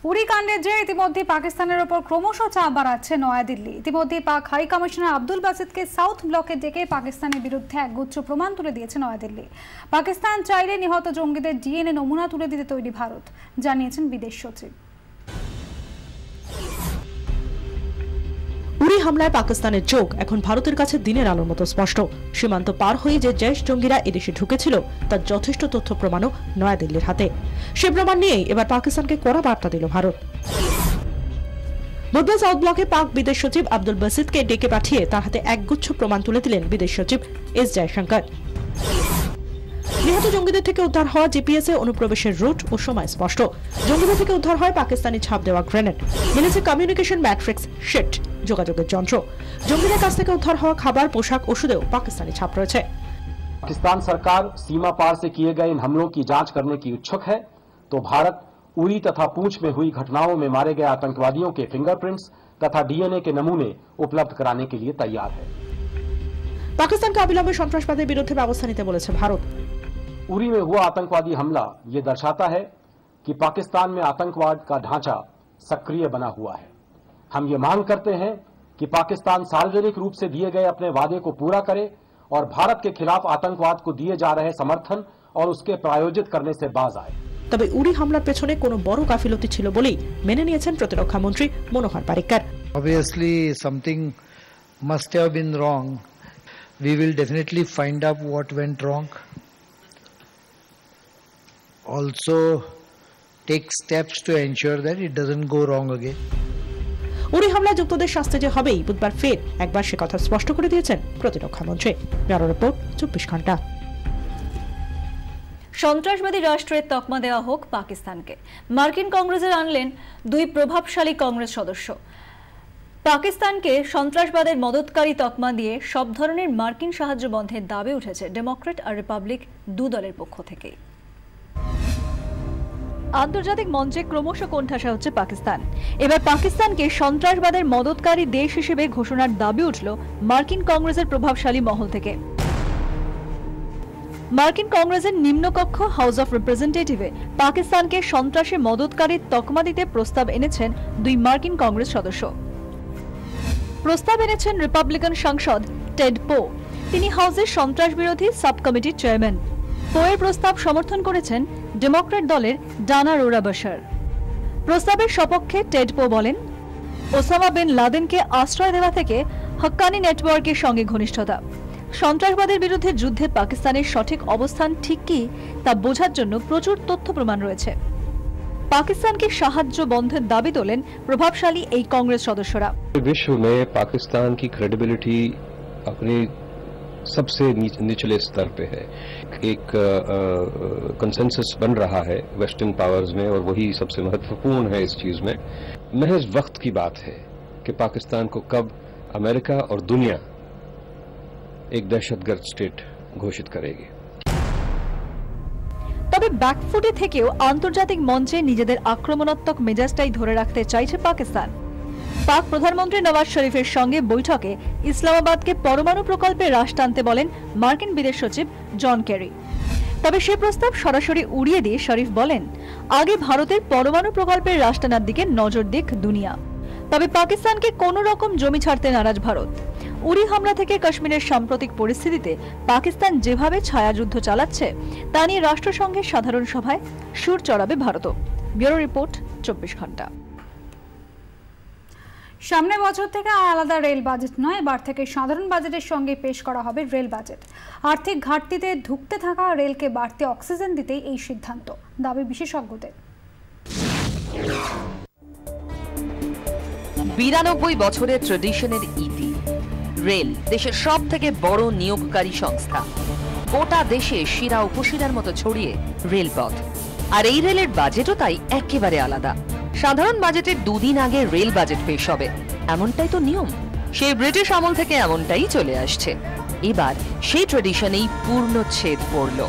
উরি কাণ্ডের যে ইতিমধ্যে পাকিস্তানের ওপর ক্রমশ চাপ বাড়াচ্ছে নয়াদিল্লি। ইতিমধ্যে পাক হাই কমিশনার আব্দুল বাসিদকে সাউথ ব্লকে ডেকে পাকিস্তানের বিরুদ্ধে একগুচ্ছ প্রমাণ তুলে দিয়েছে নয়াদিল্লি। পাকিস্তান চাইলে নিহত জঙ্গিদের ডিএনএ নমুনা তুলে দিতে তৈরি ভারত, জানিয়েছেন বিদেশ সচিব। উরি হামলায় পাকিস্তানের চোখ এখন ভারতের কাছে দিনের আলোর মতো স্পষ্ট। সীমান্ত পার হয়ে যে জৈশ জঙ্গিরা এদেশে ঢুকেছিল তার যথেষ্ট তথ্য প্রমাণও নয়াদিল্লির হাতে। সে প্রমাণ নিয়েই এবার পাকিস্তানকে কড়া বার্তা দিল ভারত। বুধবার সাউথ ব্লকে পাক বিদেশ সচিব আব্দুল বাসিদকে ডেকে পাঠিয়ে তার হাতে একগুচ্ছ প্রমাণ তুলে দিলেন বিদেশ সচিব এস জয়শঙ্কর। নিহত জঙ্গিদের থেকে উদ্ধার হওয়া জিপিএস এ অনুপ্রবেশের রুট ও সময় স্পষ্ট। জঙ্গিদের থেকে উদ্ধার হয় পাকিস্তানি ছাপ দেওয়া গ্রেনেড, মিলেছে কমিউনিকেশন ম্যাট্রিক্স শিট, যোগাযোগের যন্ত্র। জঙ্গিদের কাছ থেকে উদ্ধার হওয়া খাবার, পোশাক, ওষুধেও পাকিস্তানি ছাপ রয়েছে। पाकिस्तान सरकार सीमा पार से किए गए इन हमलों की जांच करने की इच्छुक है, तो भारत उरी तथा पूंछ में हुई घटनाओं में मारे गए आतंकवादियों के फिंगरप्रिंट्स तथा डीएनए के नमूने उपलब्ध कराने के लिए तैयार है। পাকিস্তানকে অবিলম্বে সন্ত্রাসবাদের বিরুদ্ধে ব্যবস্থা নিতে বলেছে ভারত। उरी में हुआ आतंकवादी हमला ये दर्शाता है कि पाकिस्तान में आतंकवाद का ढांचा सक्रिय बना हुआ है। हम ये मांग करते हैं कि पाकिस्तान सार्वजनिक रूप से दिए गए अपने वादे को पूरा करे और भारत के खिलाफ आतंकवाद को दिए जा रहे समर्थन और उसके प्रायोजित करने से बाज आए। তবে উরি হামলার পেছনে কোনো বড় গাফিলতি ছিল বলেই মেনে নিয়েছেন প্রতিরক্ষা মন্ত্রী মনোহর Parrikar. Obviously something must have been wrong. We will definitely find out what went wrong. Also take steps to ensure that it doesn't go wrong again. উরি হামলায় যুক্তদের শাস্তি যে হবেই বুধবার ফের একবার সে কথা স্পষ্ট করে দিয়েছেন প্রতিরক্ষা মন্ত্রী। ব্যুরো রিপোর্ট 24 ঘন্টা। সন্ত্রাসবাদী রাষ্ট্রের তকমা দেওয়া হোক পাকিস্তানকে, মার্কিন কংগ্রেসে আনলেন দুই প্রভাবশালী কংগ্রেস সদস্য। পাকিস্তানকে সন্ত্রাসবাদের মদতকারী তকমা দিয়ে সব ধরনের মার্কিন সাহায্য বন্ধের দাবি উঠেছে ডেমোক্র্যাট আর রিপাবলিক দু দলের পক্ষ থেকে। আন্তর্জাতিক মঞ্চে ক্রমশ কোণঠাসা হচ্ছে পাকিস্তান। এবার পাকিস্তানকে সন্ত্রাসবাদের মদতকারী দেশ হিসেবে ঘোষণার দাবি উঠল মার্কিন কংগ্রেসের প্রভাবশালী মহল থেকে। মার্কিন কংগ্রেসের নিম্নকক্ষ হাউস অফ রিপ্রেজেন্টেটিভে পাকিস্তানকে সন্ত্রাসে মদতকারীর তকমা দিতে প্রস্তাব এনেছেন দুই মার্কিন কংগ্রেস সদস্য। প্রস্তাব এনেছেন রিপাবলিকান সাংসদ টেড পো। তিনি হাউসের সন্ত্রাস বিরোধী সাব কমিটির চেয়ারম্যান। পোয়ের প্রস্তাব সমর্থন করেছেন ডেমোক্র্যাট দলের ডানা রোরা বাশার। প্রস্তাবের সপক্ষে টেড পো বলেন, ওসামা বিন লাদেনকে আশ্রয় দেওয়া থেকে হক্কানি নেটওয়ার্কের সঙ্গে ঘনিষ্ঠতা। সন্ত্রাসবাদের বিরুদ্ধে যুদ্ধে পাকিস্তানের সঠিক অবস্থান ঠিক কি তা বোঝার জন্য প্রচুর তথ্য প্রমাণ রয়েছে। পাকিস্তানকে সাহায্য বন্ধের দাবি তোলেন প্রভাবশালী এই কংগ্রেস সদস্যরা। विश्व में पाकिस्तान की क्रेडिबिलिटी अपने सबसे निचले स्तर पे है। एक कंसेंसस बन रहा है वेस्टर्न पावर्स में और वही सबसे महत्वपूर्ण है इस चीज में। महज वक्त की बात है कि पाकिस्तान को कब अमेरिका और दुनिया एक दहशतगर्द स्टेट घोषित करेगी। তবে ব্যাকফুটে থেকেও আন্তর্জাতিক মঞ্চে নিজেদের আক্রমণাত্মক মেজাজটাই ধরে রাখতে চাইছে পাকিস্তান। পাক প্রধানমন্ত্রী নওয়াজ শরীফের সঙ্গে বৈঠকে ইসলামাবাদকে পরমাণু প্রকল্পে হ্রাস টানতে বলেন মার্কিন বিদেশ সচিব জন কেরি। তবে সে প্রস্তাব সরাসরি উড়িয়ে দিয়ে শরীফ বলেন, আগে ভারতের পরমাণু প্রকল্পের হ্রাস টানার দিকে নজর দিক দুনিয়া। তবে পাকিস্তানকে কোনো রকম জমি ছাড়তে নারাজ ভারত। উরি হামলা থেকে কাশ্মীরের সাম্প্রতিক পরিস্থিতিতে পাকিস্তান যেভাবে ছায়াযুদ্ধ চালাচ্ছে তা নিয়ে রাষ্ট্রসংঘের সাধারণ সভায় সুর চড়াবে ভারতও। ব্যুরো রিপোর্ট 24 ঘন্টা। সামনের বছর থেকে আলাদা রেল বাজেট নয়, এবার থেকে সাধারণ বাজেটের সঙ্গে পেশ করা হবে রেল বাজেট। আর্থিক ঘাটতিতে ধুঁকতে থাকা রেলকে বাড়তি অক্সিজেন দিতেই এই সিদ্ধান্ত, দাবি বিশেষজ্ঞদের। 92 বছরের ট্র্যাডিশনের ইতি। রেল দেশের সব থেকে বড় নিয়োগকারী সংস্থা। গোটা দেশে শিরা উপশিরার মতো ছড়িয়ে রেলপথ। আর এই রেলের বাজেটও তাই একেবারে আলাদা। সাধারণ বাজেটের দুদিন আগে রেল বাজেট পেশ হবে, এমনটাই তো নিয়ম। সেই ব্রিটিশ আমল থেকে এমনটাই চলে আসছে। এবার সেই ট্র্যাডিশনেই পূর্ণচ্ছেদ পড়ল।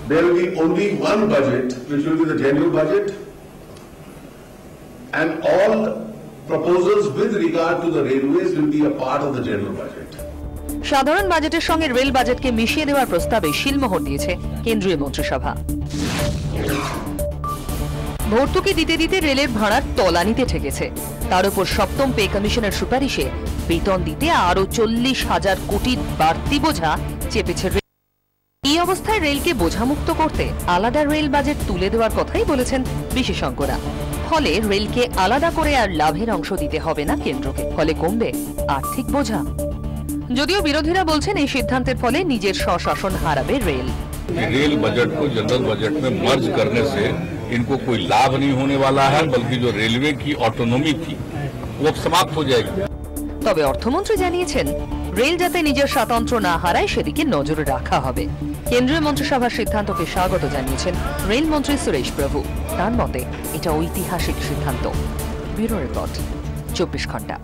There will be only one budget, which will be the general budget, and all proposals with regard to the railways will be a part of the general budget. সাধারণ বাজেটের সঙ্গে রেল বাজেটকে মিশিয়ে দেওয়ার প্রস্তাবে শিলমোহর দিয়েছে কেন্দ্রীয় মন্ত্রিসভা। ভর্তুকি দিতে দিতে রেলের ভাড়ার তলানিতে ঠেকেছে। তার উপর সপ্তম পে কমিশনের সুপারিশে বেতন দিতে আরো 40,000 কোটির বাড়তি বোঝা চেপেছে। এই অবস্থায় রেলকে বোঝামুক্ত করতে আলাদা রেল বাজেট তুলে দেওয়ার কথাই বলেছেন বিশেষজ্ঞরা। ফলে রেলকে আলাদা করে আর লাভের অংশ দিতে হবে না কেন্দ্রকে, ফলে কমবে আর্থিক বোঝা। যদিও বিরোধীরা বলছেন এই সিদ্ধান্তের ফলে নিজের স্বশাসন হারাবে রেল। रेल बजट को जनरल बजट में मर्ज करने से इनको कोई लाभ नहीं होने वाला है, बल्कि जो रेलवे की ऑटोनॉमी थी वो समाप्त हो जाएगी। তবে অর্থমন্ত্রী জানিয়েছেন রেল যাতে নিজের স্বাতন্ত্র্য না হারায় সেদিকে নজর রাখা হবে। কেন্দ্রীয় মন্ত্রিসভার সিদ্ধান্তকে স্বাগত জানিয়েছেন রেলমন্ত্রী সুরেশ প্রভু। তার মতে এটা ঐতিহাসিক সিদ্ধান্ত। ব্যুরো রিপোর্ট, 24 ঘন্টা।